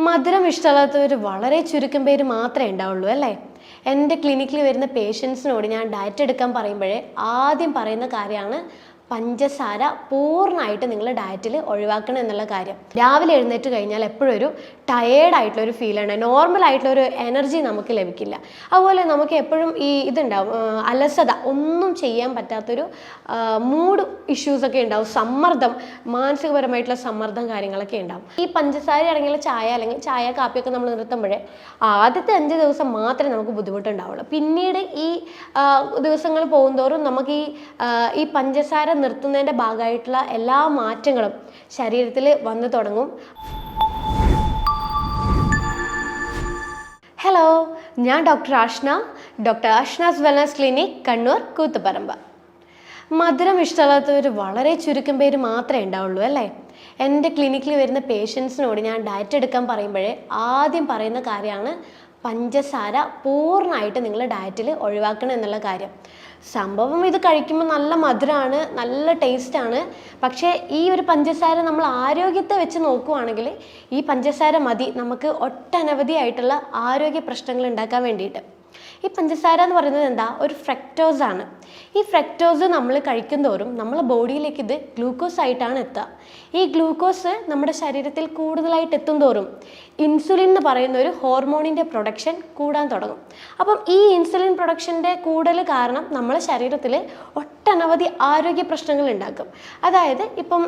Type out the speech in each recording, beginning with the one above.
മധുരം ഇഷ്ടമല്ലാത്തവർ വളരെ ചുരുക്കം പേര് മാത്രമേ ഉണ്ടാവുള്ളൂ അല്ലേ? എൻ്റെ ക്ലിനിക്കിൽ വരുന്ന പേഷ്യൻസിനോട് ഞാൻ ഡയറ്റ് എടുക്കാൻ പറയുമ്പോഴേ ആദ്യം പറയുന്ന കാര്യമാണ് പഞ്ചസാര പൂർണ്ണമായിട്ട് നിങ്ങൾ ഡയറ്റിൽ ഒഴിവാക്കണം എന്നുള്ള കാര്യം. രാവിലെ എഴുന്നേറ്റ് കഴിഞ്ഞാൽ എപ്പോഴും ഒരു ടയേർഡായിട്ടുള്ളൊരു ഫീലാണ്, നോർമലായിട്ടുള്ളൊരു എനർജി നമുക്ക് ലഭിക്കില്ല. അതുപോലെ നമുക്ക് എപ്പോഴും ഇതുണ്ടാവും, അലസത, ഒന്നും ചെയ്യാൻ പറ്റാത്തൊരു മൂഡ് ഇഷ്യൂസൊക്കെ ഉണ്ടാവും, സമ്മർദ്ദം, മാനസികപരമായിട്ടുള്ള സമ്മർദ്ദം കാര്യങ്ങളൊക്കെ ഉണ്ടാവും. ഈ പഞ്ചസാര അടങ്ങിയുള്ള ചായ അല്ലെങ്കിൽ ചായ കാപ്പിയൊക്കെ നമ്മൾ നിർത്തുമ്പോഴേ ആദ്യത്തെ 5 ദിവസം മാത്രമേ നമുക്ക് ബുദ്ധിമുട്ടുണ്ടാവുള്ളൂ. പിന്നീട് ഈ ദിവസങ്ങൾ പോകുന്തോറും നമുക്ക് ഈ പഞ്ചസാര നിർത്തുന്നതിൻ്റെ ഭാഗമായിട്ടുള്ള എല്ലാ മാറ്റങ്ങളും ശരീരത്തിൽ വന്നു തുടങ്ങും. ഹലോ, ഞാൻ doctor Ashna's wellness clinic, Kannur, Koothuparamba. മധുരം ഇഷ്ടമല്ലാത്തവർ വളരെ ചുരുക്കം പേര് മാത്രമേ ഉണ്ടാവുള്ളൂ അല്ലേ? എൻ്റെ ക്ലിനിക്കിൽ വരുന്ന പേഷ്യൻസിനോട് ഞാൻ ഡയറ്റ് എടുക്കാൻ പറയുമ്പോഴേ ആദ്യം പറയുന്ന കാര്യമാണ് പഞ്ചസാര പൂർണ്ണമായിട്ട് നിങ്ങൾ ഡയറ്റിൽ ഒഴിവാക്കണം എന്നുള്ള കാര്യം. സംഭവം ഇത് കഴിക്കുമ്പോൾ നല്ല മധുരമാണ്, നല്ല ടേസ്റ്റാണ്. പക്ഷേ ഈ ഒരു പഞ്ചസാര നമ്മൾ ആരോഗ്യത്തെ വെച്ച് നോക്കുവാണെങ്കിൽ ഈ പഞ്ചസാര മതി നമുക്ക് ഒട്ടനവധി ആയിട്ടുള്ള ആരോഗ്യ പ്രശ്നങ്ങൾ ഉണ്ടാക്കാൻ വേണ്ടിയിട്ട്. ഈ പഞ്ചസാര എന്ന് പറയുന്നത് എന്താ? ഒരു ഫ്രക്ടോസ് ആണ്. ഈ ഫ്രക്ടോസ് നമ്മൾ കഴിക്കുന്തോറും നമ്മളെ ബോഡിയിലേക്ക് ഇത് ഗ്ലൂക്കോസ് ആയിട്ടാണ് എത്തുക. ഈ ഗ്ലൂക്കോസ് നമ്മുടെ ശരീരത്തിൽ കൂടുതലായിട്ട് എത്തുന്തോറും ഇൻസുലിൻ എന്ന് പറയുന്ന ഒരു ഹോർമോണിൻ്റെ പ്രൊഡക്ഷൻ കൂടാൻ തുടങ്ങും. അപ്പം ഈ ഇൻസുലിൻ പ്രൊഡക്ഷൻ്റെ കൂടൽ കാരണം നമ്മളെ ശരീരത്തിൽ ഒട്ടനവധി ആരോഗ്യ പ്രശ്നങ്ങൾ ഉണ്ടാക്കും. അതായത് ഇപ്പം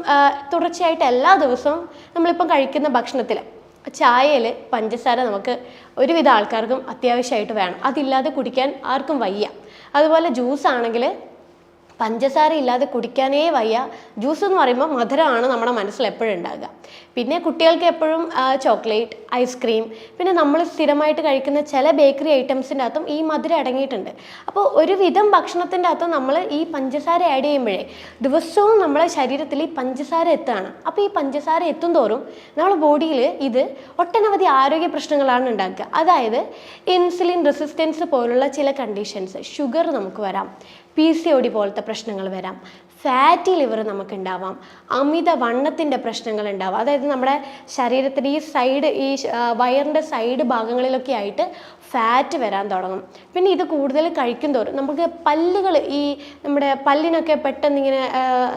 തുടർച്ചയായിട്ട് എല്ലാ ദിവസവും നമ്മളിപ്പം കഴിക്കുന്ന ഭക്ഷണത്തിൽ ചായയിൽ പഞ്ചസാര നമുക്ക് ഒരുവിധ ആൾക്കാർക്കും അത്യാവശ്യമായിട്ട് വേണം. അതില്ലാതെ കുടിക്കാൻ ആർക്കും വയ്യ. അതുപോലെ ജ്യൂസ് ആണെങ്കിൽ പഞ്ചസാര ഇല്ലാതെ കുടിക്കാനേ വയ്യ. ജ്യൂസ് എന്ന് പറയുമ്പോൾ മധുരമാണ് നമ്മുടെ മനസ്സിൽ എപ്പോഴും ഉണ്ടാകുക. പിന്നെ കുട്ടികൾക്ക് എപ്പോഴും ചോക്ലേറ്റ്, ഐസ്ക്രീം, പിന്നെ നമ്മൾ സ്ഥിരമായിട്ട് കഴിക്കുന്ന ചില ബേക്കറി ഐറ്റംസിൻ്റെ അകത്തും ഈ മധുരം അടങ്ങിയിട്ടുണ്ട്. അപ്പോൾ ഒരുവിധം ഭക്ഷണത്തിൻ്റെ അകത്തും നമ്മൾ ഈ പഞ്ചസാര ആഡ് ചെയ്യുമ്പോഴേ ദിവസവും നമ്മളെ ശരീരത്തിൽ ഈ പഞ്ചസാര എത്തുകയാണ്. അപ്പോൾ ഈ പഞ്ചസാര എത്തും തോറും നമ്മളെ ബോഡിയിൽ ഇത് ഒട്ടനവധി ആരോഗ്യ പ്രശ്നങ്ങളാണ് ഉണ്ടാക്കുക. അതായത് ഇൻസുലിൻ റെസിസ്റ്റൻസ് പോലുള്ള ചില കണ്ടീഷൻസ്, ഷുഗർ നമുക്ക് വരാം, PCOD പോലത്തെ പ്രശ്നങ്ങൾ വരാം, ഫാറ്റി ലിവർ നമുക്ക് ഉണ്ടാവാം, അമിത വണ്ണത്തിൻ്റെ പ്രശ്നങ്ങൾ ഉണ്ടാവാം. അതായത് നമ്മുടെ ശരീരത്തിൻ്റെ ഈ വയറിൻ്റെ സൈഡ് ഭാഗങ്ങളിലൊക്കെ ആയിട്ട് ഫാറ്റ് വരാൻ തുടങ്ങും. പിന്നെ ഇത് കൂടുതൽ കഴിക്കും തോറും നമുക്ക് പല്ലുകൾ, നമ്മുടെ പല്ലിനൊക്കെ പെട്ടെന്ന് ഇങ്ങനെ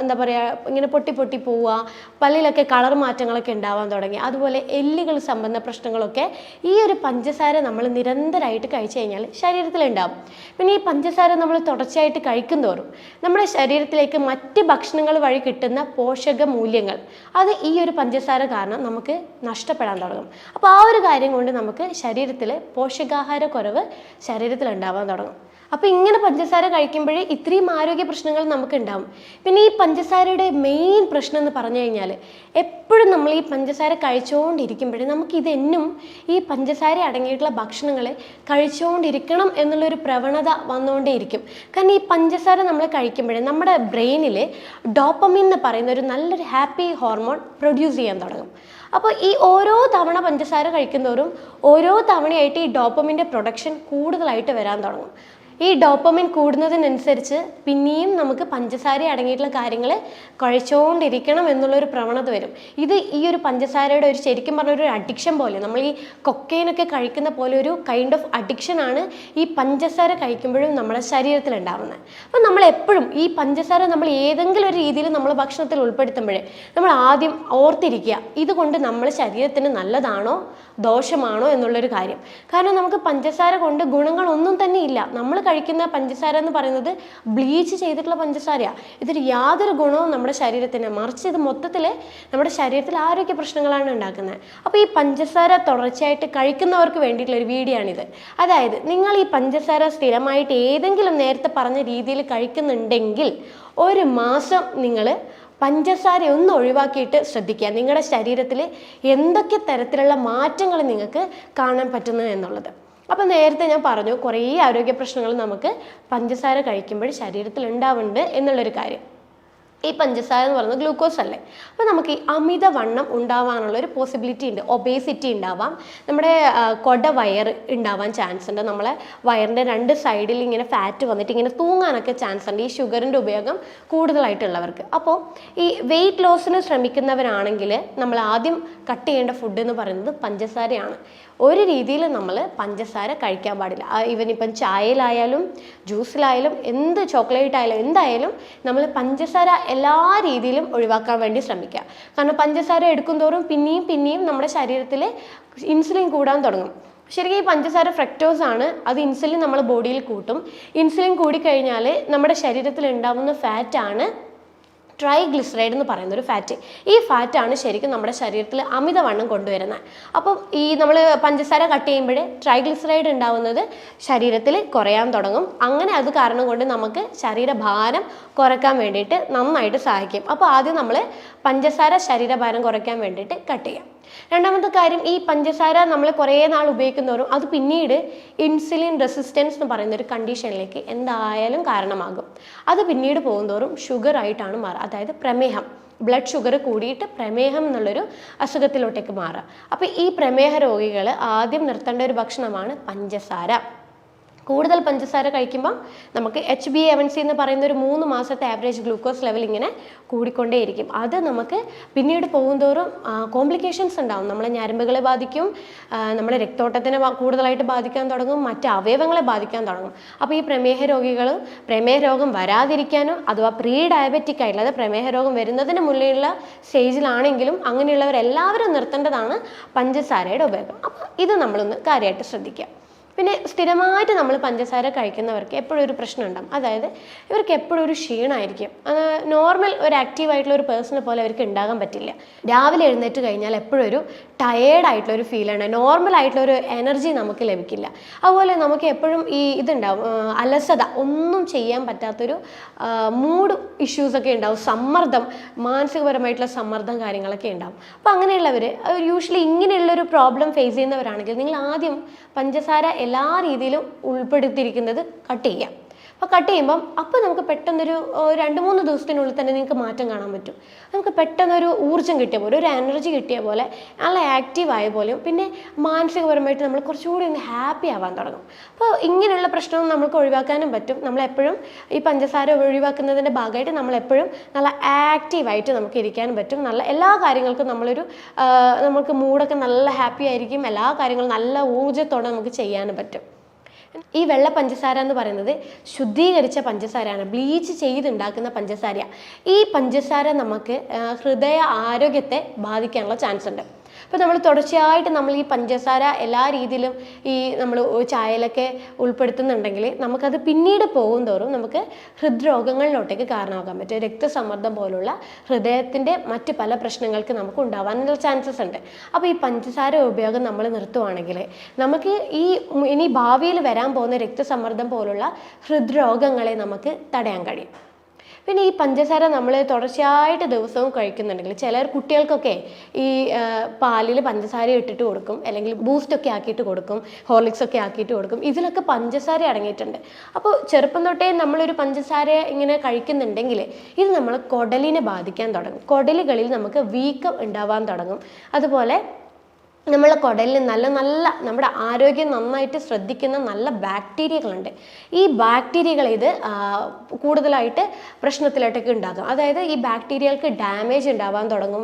എന്താ പറയുക, ഇങ്ങനെ പൊട്ടി പോവുക, പല്ലിലൊക്കെ കളർ മാറ്റങ്ങളൊക്കെ ഉണ്ടാവാൻ തുടങ്ങി. അതുപോലെ എല്ലുകൾ സംബന്ധ പ്രശ്നങ്ങളൊക്കെ ഈ ഒരു പഞ്ചസാര നമ്മൾ നിരന്തരമായിട്ട് കഴിച്ചു കഴിഞ്ഞാൽ ശരീരത്തിലുണ്ടാവും. പിന്നെ ഈ പഞ്ചസാര നമ്മൾ തുടർച്ചയായിട്ട് കഴിക്കും തോറും നമ്മുടെ ശരീരത്തിലേക്ക് മറ്റ് ഭക്ഷണങ്ങൾ വഴി കിട്ടുന്ന പോഷക മൂല്യങ്ങൾ അത് ഈ ഒരു പഞ്ചസാര കാരണം നമുക്ക് നഷ്ടപ്പെടാൻ തുടങ്ങും. അപ്പോൾ ആ ഒരു കാര്യം കൊണ്ട് നമുക്ക് ശരീരത്തിൽ പോഷകാഹാരക്കുറവ് ശരീരത്തിൽ ഉണ്ടാവാൻ തുടങ്ങും. അപ്പോൾ ഇങ്ങനെ പഞ്ചസാര കഴിക്കുമ്പോഴേ ഇത്രയും ആരോഗ്യ പ്രശ്നങ്ങൾ നമുക്ക് ഉണ്ടാവും. പിന്നെ ഈ പഞ്ചസാരയുടെ മെയിൻ പ്രശ്നം എന്ന് പറഞ്ഞു കഴിഞ്ഞാൽ എപ്പോഴും നമ്മൾ ഈ പഞ്ചസാര കഴിച്ചുകൊണ്ടിരിക്കുമ്പോഴേ നമുക്കിതെന്നും ഈ പഞ്ചസാര അടങ്ങിയിട്ടുള്ള ഭക്ഷണങ്ങൾ കഴിച്ചുകൊണ്ടിരിക്കണം എന്നുള്ളൊരു പ്രവണത വന്നുകൊണ്ടേയിരിക്കും. കാരണം ഈ പഞ്ചസാര നമ്മൾ കഴിക്കുമ്പോഴേ നമ്മുടെ ബ്രെയിനിൽ ഡോപ്പമിൻ എന്ന് പറയുന്ന ഒരു നല്ലൊരു ഹാപ്പി ഹോർമോൺ പ്രൊഡ്യൂസ് ചെയ്യാൻ തുടങ്ങും. അപ്പോൾ ഈ ഓരോ തവണ പഞ്ചസാര കഴിക്കുന്നതോറും ഓരോ തവണയായിട്ട് ഈ ഡോപ്പമിൻ്റെ പ്രൊഡക്ഷൻ കൂടുതലായിട്ട് വരാൻ തുടങ്ങും. ഈ ഡോപ്പമിൻ കൂടുന്നതിനനുസരിച്ച് പിന്നെയും നമുക്ക് പഞ്ചസാര അടങ്ങിയിട്ടുള്ള കാര്യങ്ങൾ കഴിച്ചുകൊണ്ടിരിക്കണം എന്നുള്ളൊരു പ്രവണത വരും. ഇത് ഈ ഒരു പഞ്ചസാരയുടെ ഒരു ശരിക്കും പറഞ്ഞൊരു അഡിക്ഷൻ പോലെ, നമ്മൾ ഈ കൊക്കൈനൊക്കെ കഴിക്കുന്ന പോലെ ഒരു കൈൻഡ് ഓഫ് അഡിക്ഷനാണ് ഈ പഞ്ചസാര കഴിക്കുമ്പോഴും നമ്മുടെ ശരീരത്തിൽ ഉണ്ടാവുന്നത്. അപ്പം നമ്മൾ എപ്പോഴും ഈ പഞ്ചസാര നമ്മൾ ഏതെങ്കിലും ഒരു രീതിയിൽ നമ്മൾ ഭക്ഷണത്തിൽ ഉൾപ്പെടുത്തുമ്പോഴേ നമ്മൾ ആദ്യം ഓർത്തിരിക്കുക ഇതുകൊണ്ട് നമ്മുടെ ശരീരത്തിന് നല്ലതാണോ ദോഷമാണോ എന്നുള്ളൊരു കാര്യം. കാരണം നമുക്ക് പഞ്ചസാര കൊണ്ട് ഗുണങ്ങളൊന്നും തന്നെ ഇല്ല. നമ്മൾ കഴിക്കുന്ന പഞ്ചസാര എന്ന് പറയുന്നത് ബ്ലീച്ച് ചെയ്തിട്ടുള്ള പഞ്ചസാരയാണ്. ഇതിൽ യാതൊരു ഗുണവും നമ്മുടെ ശരീരത്തിന്, മറിച്ച് ഇത് മൊത്തത്തിൽ നമ്മുടെ ശരീരത്തിൽ ആരോഗ്യ പ്രശ്നങ്ങളാണ് ഉണ്ടാക്കുന്നത്. അപ്പോൾ ഈ പഞ്ചസാര തുടർച്ചയായിട്ട് കഴിക്കുന്നവർക്ക് വേണ്ടിയിട്ടുള്ള ഒരു വീഡിയോ ആണിത്. അതായത് നിങ്ങൾ ഈ പഞ്ചസാര സ്ഥിരമായിട്ട് ഏതെങ്കിലും നേരത്തെ പറഞ്ഞ രീതിയിൽ കഴിക്കുന്നുണ്ടെങ്കിൽ 1 മാസം നിങ്ങൾ പഞ്ചസാര ഒന്ന് ഒഴിവാക്കിയിട്ട് ശ്രദ്ധിക്കുക നിങ്ങളുടെ ശരീരത്തിൽ എന്തൊക്കെ തരത്തിലുള്ള മാറ്റങ്ങൾ നിങ്ങൾക്ക് കാണാൻ പറ്റുന്നു എന്നുള്ളത്. അപ്പം നേരത്തെ ഞാൻ പറഞ്ഞു കുറേ ആരോഗ്യ പ്രശ്നങ്ങൾ നമുക്ക് പഞ്ചസാര കഴിക്കുമ്പോൾ ശരീരത്തിൽ ഉണ്ടാവുന്നുണ്ട് എന്നുള്ളൊരു കാര്യം. ഈ പഞ്ചസാര എന്ന് പറയുന്നത് ഗ്ലൂക്കോസ് അല്ലേ. അപ്പോൾ നമുക്ക് ഈ അമിതവണ്ണം ഉണ്ടാവാനുള്ള ഒരു പോസിബിലിറ്റി ഉണ്ട്. ഒബേസിറ്റി ഉണ്ടാവാം, നമ്മുടെ വയർ ഉണ്ടാവാൻ ചാൻസ് ഉണ്ട്, നമ്മളെ വയറിൻ്റെ 2 സൈഡിൽ ഇങ്ങനെ ഫാറ്റ് വന്നിട്ട് ഇങ്ങനെ തൂങ്ങാനൊക്കെ ചാൻസ് ഉണ്ട് ഈ ഷുഗറിൻ്റെ ഉപയോഗം കൂടുതലായിട്ടുള്ളവർക്ക്. അപ്പോൾ ഈ വെയിറ്റ് ലോസിന് ശ്രമിക്കുന്നവരാണെങ്കിൽ നമ്മൾ ആദ്യം കട്ട് ചെയ്യേണ്ട ഫുഡ് എന്ന് പറയുന്നത് പഞ്ചസാരയാണ്. ഒരു രീതിയിൽ നമ്മൾ പഞ്ചസാര കഴിക്കാൻ പാടില്ല. ഇവനിപ്പം ചായയിലായാലും ജ്യൂസിലായാലും എന്ത് ചോക്ലേറ്റ് ആയാലും എന്തായാലും നമ്മൾ പഞ്ചസാര എല്ലാ രീതിയിലും ഒഴിവാക്കാൻ വേണ്ടി ശ്രമിക്കുക. കാരണം പഞ്ചസാര എടുക്കും തോറും പിന്നെയും നമ്മുടെ ശരീരത്തിൽ ഇൻസുലിൻ കൂടാൻ തുടങ്ങും. ശരിക്കും ഈ പഞ്ചസാര ഫ്രക്ടോസ് ആണ്, അത് ഇൻസുലിൻ നമ്മുടെ ബോഡിയിൽ കൂട്ടും. ഇൻസുലിൻ കൂടിക്കഴിഞ്ഞാൽ നമ്മുടെ ശരീരത്തിൽ ഉണ്ടാകുന്ന ഫാറ്റാണ് ട്രൈഗ്ലിസറൈഡ് എന്ന് പറയുന്ന ഒരു ഫാറ്റ്. ഈ ഫാറ്റാണ് ശരിക്കും നമ്മുടെ ശരീരത്തിൽ അമിതവണ്ണം കൊണ്ടുവരുന്നത്. അപ്പം ഈ നമ്മൾ പഞ്ചസാര കട്ട് ചെയ്യുമ്പോൾ ട്രൈഗ്ലിസറൈഡ് ഉണ്ടാവുന്നത് ശരീരത്തിൽ കുറയാൻ തുടങ്ങും. അങ്ങനെ അത് കാരണം കൊണ്ട് നമുക്ക് ശരീരഭാരം കുറയ്ക്കാൻ വേണ്ടിയിട്ട് നന്നായിട്ട് സഹായിക്കും. അപ്പോൾ ആദ്യം നമ്മൾ പഞ്ചസാര ശരീരഭാരം കുറയ്ക്കാൻ വേണ്ടിയിട്ട് കട്ട് ചെയ്യാം. രണ്ടാമത്തെ കാര്യം, ഈ പഞ്ചസാര നമ്മൾ കുറേ നാൾ ഉപയോഗിക്കുന്നവരും അത് പിന്നീട് ഇൻസുലിൻ റെസിസ്റ്റൻസ് എന്ന് പറയുന്ന ഒരു കണ്ടീഷനിലേക്ക് എന്തായാലും കാരണമാകും. അത് പിന്നീട് പോകുന്തോറും ഷുഗർ ആയിട്ടാണ് മാറുക, അതായത് പ്രമേഹം, ബ്ലഡ് ഷുഗർ കൂടിയിട്ട് പ്രമേഹം എന്നുള്ളൊരു അസുഖത്തിലോട്ടേക്ക് മാറുക. അപ്പോൾ ഈ പ്രമേഹ രോഗികൾ ആദ്യം നിർത്തേണ്ട ഒരു ഭക്ഷണമാണ് പഞ്ചസാര. കൂടുതൽ പഞ്ചസാര കഴിക്കുമ്പോൾ നമുക്ക് HbA1c എന്ന് പറയുന്ന ഒരു 3 മാസത്തെ ആവറേജ് ഗ്ലൂക്കോസ് ലെവൽ ഇങ്ങനെ കൂടിക്കൊണ്ടേയിരിക്കും. അത് നമുക്ക് പിന്നീട് പോകുന്തോറും കോംപ്ലിക്കേഷൻസ് ഉണ്ടാവും. നമ്മളെ ഞരമ്പുകളെ ബാധിക്കും, നമ്മുടെ രക്തോട്ടത്തിനെ കൂടുതലായിട്ട് ബാധിക്കാൻ തുടങ്ങും, മറ്റ് അവയവങ്ങളെ ബാധിക്കാൻ തുടങ്ങും. അപ്പോൾ ഈ പ്രമേഹ രോഗം വരാതിരിക്കാനും അഥവാ പ്രീ ഡയബറ്റിക് ആയിട്ടുള്ള, അത് പ്രമേഹ രോഗം വരുന്നതിന് മുന്നേയുള്ള സ്റ്റേജിലാണെങ്കിലും അങ്ങനെയുള്ളവരെല്ലാവരും നിർത്തേണ്ടതാണ് പഞ്ചസാരയുടെ ഉപയോഗം. അപ്പോൾ ഇത് നമ്മളൊന്ന് കാര്യമായിട്ട് ശ്രദ്ധിക്കുക. പിന്നെ സ്ഥിരമായിട്ട് നമ്മൾ പഞ്ചസാര കഴിക്കുന്നവർക്ക് എപ്പോഴും ഒരു പ്രശ്നം ഉണ്ടാകും, അതായത് ഇവർക്ക് എപ്പോഴും ഒരു ക്ഷീണമായിരിക്കും. നോർമൽ ഒരു ആക്റ്റീവായിട്ടുള്ള ഒരു പേഴ്സണെ പോലെ അവർക്ക് ഉണ്ടാകാൻ പറ്റില്ല. രാവിലെ എഴുന്നേറ്റ് കഴിഞ്ഞാൽ എപ്പോഴും ഒരു ടയേർഡായിട്ടുള്ളൊരു ഫീലാണ്, നോർമൽ ആയിട്ടുള്ളൊരു എനർജി നമുക്ക് ലഭിക്കില്ല. അതുപോലെ നമുക്ക് എപ്പോഴും ഈ ഇതുണ്ടാവും, അലസത, ഒന്നും ചെയ്യാൻ പറ്റാത്തൊരു മൂഡ് ഇഷ്യൂസൊക്കെ ഉണ്ടാവും, സമ്മർദ്ദം, മാനസികപരമായിട്ടുള്ള സമ്മർദ്ദം കാര്യങ്ങളൊക്കെ ഉണ്ടാവും. അപ്പോൾ അങ്ങനെയുള്ളവർ യൂഷ്വലി ഇങ്ങനെയുള്ളൊരു പ്രോബ്ലം ഫേസ് ചെയ്യുന്നവരാണെങ്കിൽ നിങ്ങൾ ആദ്യം പഞ്ചസാര എല്ലാ രീതിയിലും ഉൾപ്പെടുത്തിയിരിക്കുന്നത് കട്ട് ചെയ്യാം. അപ്പോൾ കട്ട് ചെയ്യുമ്പം അപ്പോൾ നമുക്ക് പെട്ടെന്നൊരു 2-3 ദിവസത്തിനുള്ളിൽ തന്നെ നിങ്ങൾക്ക് മാറ്റം കാണാൻ പറ്റും. നമുക്ക് പെട്ടെന്നൊരു ഊർജ്ജം കിട്ടിയ പോലെ, ഒരു എനർജി കിട്ടിയ പോലെ, നല്ല ആക്റ്റീവ് ആയ പോലെയും, പിന്നെ മാനസികപരമായിട്ട് നമ്മൾ കുറച്ചുകൂടി ഒന്ന് ഹാപ്പി ആവാൻ തുടങ്ങും. അപ്പോൾ ഇങ്ങനെയുള്ള പ്രശ്നം നമുക്ക് ഒഴിവാക്കാനും പറ്റും. നമ്മളെപ്പോഴും ഈ പഞ്ചസാര ഒഴിവാക്കുന്നതിൻ്റെ ഭാഗമായിട്ട് നമ്മളെപ്പോഴും നല്ല ആക്റ്റീവായിട്ട് നമുക്ക് ഇരിക്കാനും പറ്റും. നല്ല എല്ലാ കാര്യങ്ങൾക്കും നമുക്ക് മൂഡൊക്കെ നല്ല ഹാപ്പി ആയിരിക്കും, എല്ലാ കാര്യങ്ങളും നല്ല ഊർജ്ജത്തോടെ നമുക്ക് ചെയ്യാനും പറ്റും. ഈ വെള്ള പഞ്ചസാര എന്ന് പറയുന്നത് ശുദ്ധീകരിച്ച പഞ്ചസാരയാണ്, ബ്ലീച്ച് ചെയ്തുണ്ടാക്കുന്ന പഞ്ചസാര. ഈ പഞ്ചസാര നമുക്ക് ഹൃദയ ആരോഗ്യത്തെ ബാധിക്കാനുള്ള ചാൻസ് ഉണ്ട്. അപ്പോൾ നമ്മൾ തുടർച്ചയായിട്ട് നമ്മൾ ഈ പഞ്ചസാര എല്ലാ രീതിയിലും ഈ നമ്മൾ ചായയിലൊക്കെ ഉൾപ്പെടുത്തുന്നുണ്ടെങ്കിൽ നമുക്കത് പിന്നീട് പോകുന്തോറും നമുക്ക് ഹൃദ്രോഗങ്ങളിലോട്ടേക്ക് കാരണമാകാൻ പറ്റും. രക്തസമ്മർദ്ദം പോലുള്ള ഹൃദയത്തിൻ്റെ മറ്റ് പല പ്രശ്നങ്ങൾക്ക് നമുക്ക് ഉണ്ടാവാനുള്ള ചാൻസസ് ഉണ്ട്. അപ്പോൾ ഈ പഞ്ചസാര ഉപയോഗം നമ്മൾ നിർത്തുവാണെങ്കിൽ നമുക്ക് ഇനി ഭാവിയിൽ വരാൻ പോകുന്ന രക്തസമ്മർദ്ദം പോലുള്ള ഹൃദ്രോഗങ്ങളെ നമുക്ക് തടയാൻ കഴിയും. പിന്നെ ഈ പഞ്ചസാര നമ്മൾ തുടർച്ചയായിട്ട് ദിവസവും കഴിക്കുന്നുണ്ടെങ്കിൽ, ചിലർ കുട്ടികൾക്കൊക്കെ ഈ പാലിൽ പഞ്ചസാര ഇട്ടിട്ട് കൊടുക്കും, അല്ലെങ്കിൽ ബൂസ്റ്റൊക്കെ ആക്കിയിട്ട് കൊടുക്കും, ഹോർലിക്സൊക്കെ ആക്കിയിട്ട് കൊടുക്കും. ഇതിലൊക്കെ പഞ്ചസാര അടങ്ങിയിട്ടുണ്ട്. അപ്പോൾ ചെറുപ്പം തൊട്ടേ നമ്മളൊരു പഞ്ചസാര ഇങ്ങനെ കഴിക്കുന്നുണ്ടെങ്കിൽ ഇത് നമ്മൾ കുടലിനെ ബാധിക്കാൻ തുടങ്ങും. കുടലുകളിൽ നമുക്ക് വീക്കം ഉണ്ടാവാൻ തുടങ്ങും. അതുപോലെ നമ്മളെ കുടലിൽ നല്ല നമ്മുടെ ആരോഗ്യം നന്നായിട്ട് ശ്രദ്ധിക്കുന്ന നല്ല ബാക്ടീരിയകളുണ്ട്. ഈ ബാക്ടീരിയകൾ ഇത് കൂടുതലായിട്ട് പ്രശ്നത്തിലോട്ടൊക്കെ ഉണ്ടാകും. അതായത് ഈ ബാക്ടീരിയകൾക്ക് ഡാമേജ് ഉണ്ടാവാൻ തുടങ്ങും,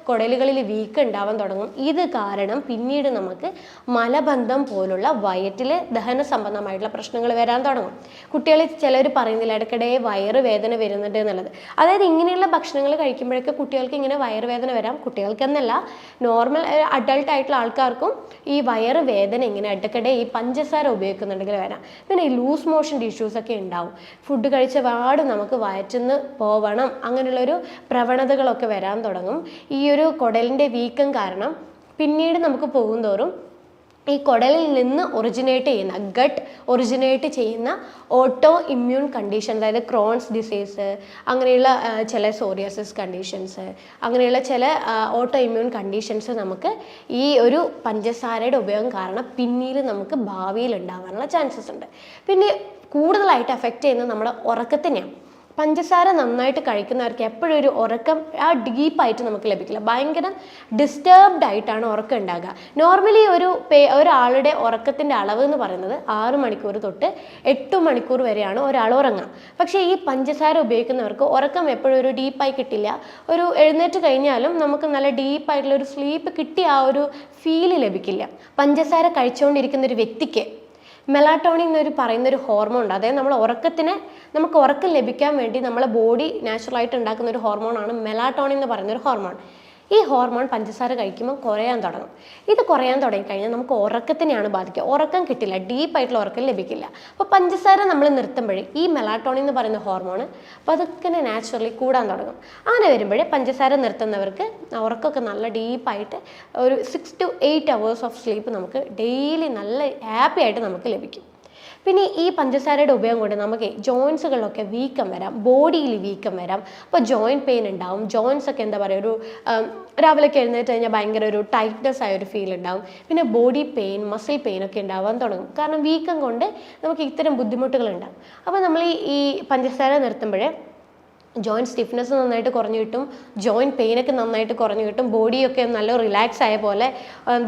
കുടലുകളിൽ വീക്കം ഉണ്ടാവാൻ തുടങ്ങും. ഇത് കാരണം പിന്നീട് നമുക്ക് മലബന്ധം പോലുള്ള വയറ്റിൽ ദഹന സംബന്ധമായിട്ടുള്ള പ്രശ്നങ്ങൾ വരാൻ തുടങ്ങും. കുട്ടികളിൽ ചിലർ പറയുന്നില്ല ഇടയ്ക്കിടെ വയറുവേദന വരുന്നുണ്ട് എന്നുള്ളത്. അതായത് ഇങ്ങനെയുള്ള ഭക്ഷണങ്ങൾ കഴിക്കുമ്പോഴൊക്കെ കുട്ടികൾക്ക് ഇങ്ങനെ വയറുവേദന വരാം. കുട്ടികൾക്കെന്നല്ല, നോർമൽ ആയിട്ടുള്ള ആൾക്കാർക്കും ഈ വയറുവേദന ഇങ്ങനെ ഇടയ്ക്കിടെ ഈ പഞ്ചസാര ഉപയോഗിക്കുന്നുണ്ടെങ്കിൽ വരാം. പിന്നെ ഈ ലൂസ് മോഷൻ ഇഷ്യൂസൊക്കെ ഉണ്ടാവും. ഫുഡ് കഴിച്ച പാട് നമുക്ക് വയറ്റിന്ന് പോവണം, അങ്ങനെയുള്ളൊരു പ്രവണതകളൊക്കെ വരാൻ തുടങ്ങും. ഈ ഒരു കുടലിൻ്റെ വീക്കം കാരണം പിന്നീട് നമുക്ക് പോകുന്തോറും ഈ കുടലിൽ നിന്ന് ഗട്ട് ഒറിജിനേറ്റ് ചെയ്യുന്ന ഓട്ടോ ഇമ്മ്യൂൺ കണ്ടീഷൻ, അതായത് ക്രോൺസ് ഡിസീസ്, അങ്ങനെയുള്ള ചില സോറിയാസിസ് കണ്ടീഷൻസ്, അങ്ങനെയുള്ള ചില ഓട്ടോ ഇമ്മ്യൂൺ കണ്ടീഷൻസ് നമുക്ക് ഈ ഒരു പഞ്ചസാരയുടെ ഉപയോഗം കാരണം പിന്നീട് നമുക്ക് ഭാവിയിൽ ഉണ്ടാകാനുള്ള ചാൻസസ് ഉണ്ട്. പിന്നെ കൂടുതലായിട്ട് എഫക്റ്റ് ചെയ്യുന്നത് നമ്മുടെ ഉറക്കത്തിനെയാണ്. പഞ്ചസാര നന്നായിട്ട് കഴിക്കുന്നവർക്ക് എപ്പോഴും ഒരു ഉറക്കം ഡീപ്പായിട്ട് നമുക്ക് ലഭിക്കില്ല. ഭയങ്കര ഡിസ്റ്റർബ്ഡ് ആയിട്ടാണ് ഉറക്കം ഉണ്ടാകുക. നോർമലി ഒരാളുടെ ഉറക്കത്തിൻ്റെ അളവ് എന്ന് പറയുന്നത് 6 മണിക്കൂർ തൊട്ട് 8 മണിക്കൂർ വരെയാണ് ഒരാൾ ഉറങ്ങുക. പക്ഷേ ഈ പഞ്ചസാര ഉപയോഗിക്കുന്നവർക്ക് ഉറക്കം എപ്പോഴും ഒരു ഡീപ്പായി കിട്ടില്ല. ഒരു എഴുന്നേറ്റ് കഴിഞ്ഞാലും നമുക്ക് നല്ല ഡീപ്പായിട്ടുള്ള ഒരു സ്ലീപ്പ് കിട്ടിയ ആ ഒരു ഫീല് ലഭിക്കില്ല. പഞ്ചസാര കഴിച്ചുകൊണ്ടിരിക്കുന്ന ഒരു വ്യക്തിക്ക് മെലാറ്റോണിൻ എന്നൊരു പറയുന്നൊരു ഹോർമോൺ ഉണ്ട്. അതായത് നമുക്ക് ഉറക്കം ലഭിക്കാൻ വേണ്ടി നമ്മളെ ബോഡി നാച്ചുറലായിട്ട് ഉണ്ടാക്കുന്ന ഒരു ഹോർമോണാണ് മെലാറ്റോണിൻ എന്ന് പറയുന്നൊരു ഹോർമോൺ. ഈ ഹോർമോൺ പഞ്ചസാര കഴിക്കുമ്പോൾ കുറയാൻ തുടങ്ങും. ഇത് കുറയാൻ തുടങ്ങിക്കഴിഞ്ഞാൽ നമുക്ക് ഉറക്കത്തിനെയാണ് ബാധിക്കുക. ഉറക്കം കിട്ടില്ല, ഡീപ്പായിട്ടുള്ള ഉറക്കം ലഭിക്കില്ല. അപ്പോൾ പഞ്ചസാര നമ്മൾ നിർത്തുമ്പോഴേ ഈ മെലാറ്റോണിൻ എന്ന് പറയുന്ന ഹോർമോൺ പതുക്കെ നാച്ചുറലി കൂടാൻ തുടങ്ങും. അങ്ങനെ വരുമ്പോഴേ പഞ്ചസാര നിർത്തുന്നവർക്ക് ഉറക്കമൊക്കെ നല്ല ഡീപ്പായിട്ട് ഒരു 6 to 8 hours ഓഫ് സ്ലീപ്പ് നമുക്ക് ഡെയിലി നല്ല ഹാപ്പി ആയിട്ട് നമുക്ക് ലഭിക്കും. പിന്നെ ഈ പഞ്ചസാരയുടെ ഉപയോഗം കൊണ്ട് നമുക്ക് ജോയിൻസുകളിലൊക്കെ വീക്കം വരാം, ബോഡിയിൽ വീക്കം വരാം. അപ്പോൾ ജോയിൻറ്റ് പെയിൻ ഉണ്ടാവും. ജോയിൻസ് ഒക്കെ എന്താ പറയുക, രാവിലെയൊക്കെ എഴുന്നേറ്റ് കഴിഞ്ഞാൽ ഭയങ്കര ഒരു ടൈറ്റ്നെസ് ആയ ഒരു ഫീൽ ഉണ്ടാവും. പിന്നെ ബോഡി പെയിൻ, മസിൽ പെയിൻ ഒക്കെ ഉണ്ടാവാൻ തുടങ്ങും. കാരണം വീക്കം കൊണ്ട് നമുക്ക് ഇത്തരം ബുദ്ധിമുട്ടുകൾ ഉണ്ടാവും. അപ്പോൾ നമ്മൾ ഈ പഞ്ചസാര നിർത്തുമ്പോഴേ ജോയിൻറ്റ് സ്റ്റിഫ്നെസ് നന്നായിട്ട് കുറഞ്ഞു കിട്ടും, ജോയിൻറ്റ് പെയിനൊക്കെ നന്നായിട്ട് കുറഞ്ഞു കിട്ടും, ബോഡിയൊക്കെ നല്ല റിലാക്സ് ആയ പോലെ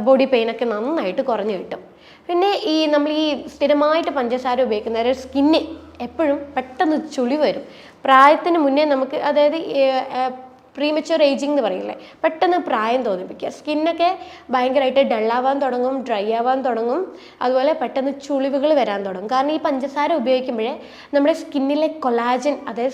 ബോഡി പെയിനൊക്കെ നന്നായിട്ട് കുറഞ്ഞു കിട്ടും. പിന്നെ നമ്മൾ ഈ സ്ഥിരമായിട്ട് പഞ്ചസാര ഉപയോഗിക്കുന്നവരുടെ സ്കിന്ന് എപ്പോഴും പെട്ടെന്ന് ചുളി വരും. പ്രായത്തിന് മുന്നേ നമുക്ക്, അതായത് പ്രീമച്വർ ഏജിങ് എന്ന് പറയില്ലേ, പെട്ടെന്ന് പ്രായം തോന്നിപ്പിക്കുക. സ്കിന്നൊക്കെ ഭയങ്കരമായിട്ട് ഡള്ളാവാൻ തുടങ്ങും, ഡ്രൈ ആവാൻ തുടങ്ങും. അതുപോലെ പെട്ടെന്ന് ചുളിവുകൾ വരാൻ തുടങ്ങും. കാരണം ഈ പഞ്ചസാര ഉപയോഗിക്കുമ്പോഴേ നമ്മുടെ സ്കിന്നിലെ കൊളാജൻ, അതായത്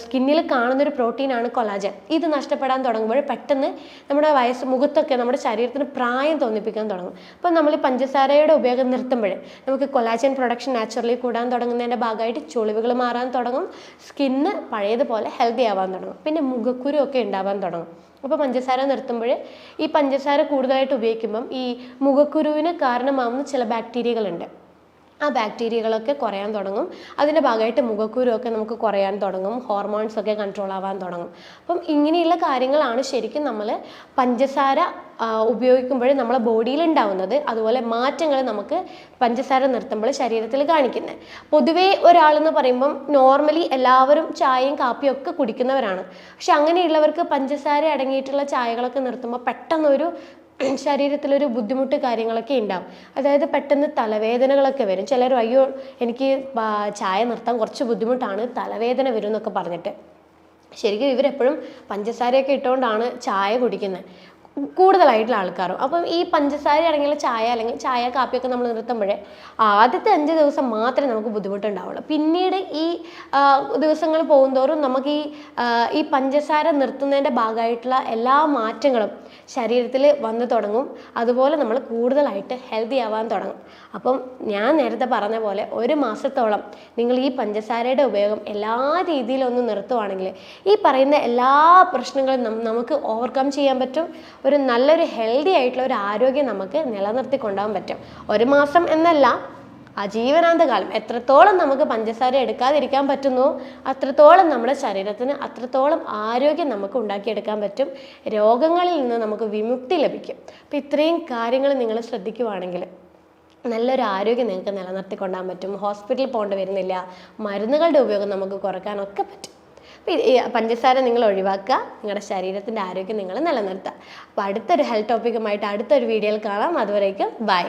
സ്കിന്നിൽ കാണുന്നൊരു പ്രോട്ടീനാണ് കൊളാജൻ. ഇത് നഷ്ടപ്പെടാൻ തുടങ്ങുമ്പോൾ പെട്ടെന്ന് നമ്മുടെ മുഖത്തൊക്കെ നമ്മുടെ ശരീരത്തിന് പ്രായം തോന്നിപ്പിക്കാൻ തുടങ്ങും. അപ്പോൾ നമ്മൾ ഈ പഞ്ചസാരയുടെ ഉപയോഗം നിർത്തുമ്പോൾ നമുക്ക് കൊളാജൻ പ്രൊഡക്ഷൻ നാച്ചുറലി കൂടാൻ തുടങ്ങുന്നതിൻ്റെ ഭാഗമായിട്ട് ചുളിവുകൾ മാറാൻ തുടങ്ങും, സ്കിന്ന് പഴയതുപോലെ ഹെൽത്തി ആവാൻ തുടങ്ങും. പിന്നെ മുഖക്കുരു ഒക്കെ ഉണ്ടാവാൻ തുടങ്ങും. അപ്പോൾ പഞ്ചസാര നിർത്തുമ്പോൾ ഈ പഞ്ചസാര കൂടുതലായിട്ട് ഉപയോഗിക്കുമ്പം ഈ മുഖക്കുരുവിന് കാരണമാവുന്ന ചില ബാക്ടീരിയകളുണ്ട്. ആ ബാക്ടീരിയകളൊക്കെ കുറയാൻ തുടങ്ങും. അതിൻ്റെ ഭാഗമായിട്ട് മുഖക്കുരുവൊക്കെ നമുക്ക് കുറയാൻ തുടങ്ങും, ഹോർമോൺസൊക്കെ കൺട്രോൾ ആവാൻ തുടങ്ങും. അപ്പം ഇങ്ങനെയുള്ള കാര്യങ്ങളാണ് ശരിക്കും നമ്മൾ പഞ്ചസാര ഉപയോഗിക്കുമ്പോൾ നമ്മളെ ബോഡിയിൽ ഉണ്ടാവുന്നത്. അതുപോലെ മാറ്റങ്ങൾ നമുക്ക് പഞ്ചസാര നിർത്തുമ്പോൾ ശരീരത്തിൽ കാണിക്കുന്നത്. പൊതുവേ ഒരാളെന്ന് പറയുമ്പം നോർമലി എല്ലാവരും ചായയും കാപ്പിയും ഒക്കെ കുടിക്കുന്നവരാണ്. പക്ഷെ അങ്ങനെയുള്ളവർക്ക് പഞ്ചസാര അടങ്ങിയിട്ടുള്ള ചായകളൊക്കെ നിർത്തുമ്പോൾ പെട്ടെന്നൊരു ശരീരത്തിലൊരു ബുദ്ധിമുട്ട് കാര്യങ്ങളൊക്കെ ഉണ്ടാവും. അതായത് പെട്ടെന്ന് തലവേദനകളൊക്കെ വരും. ചിലർ അയ്യോ എനിക്ക് ചായ നിർത്താൻ കുറച്ച് ബുദ്ധിമുട്ടാണ്, തലവേദന വരും എന്നൊക്കെ പറഞ്ഞിട്ട്. ശരിക്കും ഇവരെപ്പോഴും പഞ്ചസാരയൊക്കെ ഇട്ടുകൊണ്ടാണ് ചായ കുടിക്കുന്നത് കൂടുതലായിട്ടുള്ള ആൾക്കാരും. അപ്പം ഈ പഞ്ചസാര അടങ്ങിയുള്ള ചായ അല്ലെങ്കിൽ ചായ കാപ്പിയൊക്കെ നമ്മൾ നിർത്തുമ്പോഴേ ആദ്യത്തെ 5 ദിവസം മാത്രമേ നമുക്ക് ബുദ്ധിമുട്ടുണ്ടാവുള്ളൂ. പിന്നീട് ഈ ദിവസങ്ങൾ പോകുന്തോറും നമുക്ക് ഈ പഞ്ചസാര നിർത്തുന്നതിൻ്റെ ഭാഗമായിട്ടുള്ള എല്ലാ മാറ്റങ്ങളും ശരീരത്തിൽ വന്നു തുടങ്ങും. അതുപോലെ നമ്മൾ കൂടുതലായിട്ട് ഹെൽത്തി ആവാൻ തുടങ്ങും. അപ്പം ഞാൻ നേരത്തെ പറഞ്ഞ പോലെ 1 മാസത്തോളം നിങ്ങൾ ഈ പഞ്ചസാരയുടെ ഉപയോഗം എല്ലാ രീതിയിലൊന്നും നിർത്തുവാണെങ്കിൽ ഈ പറയുന്ന എല്ലാ പ്രശ്നങ്ങളും നമുക്ക് ഓവർകം ചെയ്യാൻ പറ്റും. ഒരു നല്ലൊരു ഹെൽത്തി ആയിട്ടുള്ള ഒരു ആരോഗ്യം നമുക്ക് നിലനിർത്തി കൊണ്ടുപോകാൻ പറ്റും. 1 മാസം എന്നല്ല, ആജീവനാന്തകാലം എത്രത്തോളം നമുക്ക് പഞ്ചസാര എടുക്കാതിരിക്കാൻ പറ്റുന്നു അത്രത്തോളം നമ്മുടെ ശരീരത്തിന് അത്രത്തോളം ആരോഗ്യം നമുക്ക് ഉണ്ടാക്കിയെടുക്കാൻ പറ്റും. രോഗങ്ങളിൽ നിന്ന് നമുക്ക് വിമുക്തി ലഭിക്കും. അപ്പം ഇത്രയും കാര്യങ്ങൾ നിങ്ങൾ ശ്രദ്ധിക്കുവാണെങ്കിൽ നല്ലൊരു ആരോഗ്യം നിങ്ങൾക്ക് നിലനിർത്തി കൊണ്ടുപോകാൻ പറ്റും. ഹോസ്പിറ്റലിൽ പോകേണ്ടി വരുന്നില്ല, മരുന്നുകളുടെ ഉപയോഗം നമുക്ക് കുറയ്ക്കാനൊക്കെ പറ്റും. അപ്പോൾ ഈ പഞ്ചസാര നിങ്ങൾ ഒഴിവാക്കുക, നിങ്ങളുടെ ശരീരത്തിൻ്റെ ആരോഗ്യം നിങ്ങൾ നിലനിർത്തുക. അപ്പോൾ അടുത്തൊരു ഹെൽത്ത് ടോപ്പിക്കുമായിട്ട് അടുത്തൊരു വീഡിയോയിൽ കാണാം. അതുവരേക്കും ബൈ.